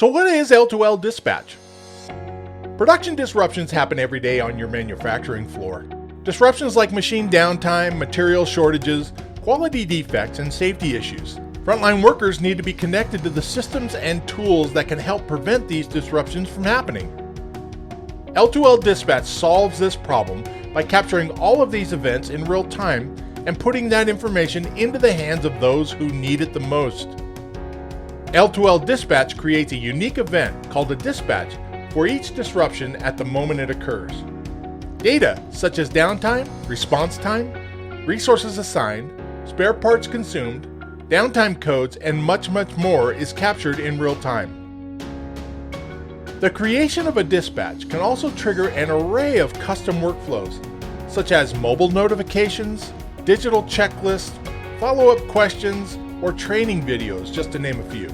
So what is L2L Dispatch? Production disruptions happen every day on your manufacturing floor. Disruptions like machine downtime, material shortages, quality defects, and safety issues. Frontline workers need to be connected to the systems and tools that can help prevent these disruptions from happening. L2L Dispatch solves this problem by capturing all of these events in real time and putting that information into the hands of those who need it the most. L2L Dispatch creates a unique event called a dispatch for each disruption at the moment it occurs. Data such as downtime, response time, resources assigned, spare parts consumed, downtime codes, and much more is captured in real time. The creation of a dispatch can also trigger an array of custom workflows, such as mobile notifications, digital checklists, follow-up questions, or training videos, just to name a few.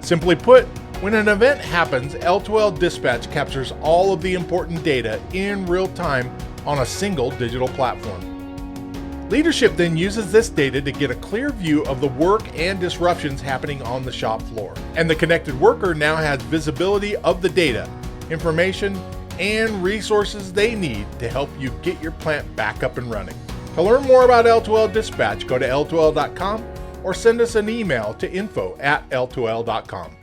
Simply put, when an event happens, L2L Dispatch captures all of the important data in real time on a single digital platform. Leadership then uses this data to get a clear view of the work and disruptions happening on the shop floor. And the connected worker now has visibility of the data, information, and resources they need to help you get your plant back up and running. To learn more about L2L Dispatch, go to L2L.com or send us an email to info@L2L.com.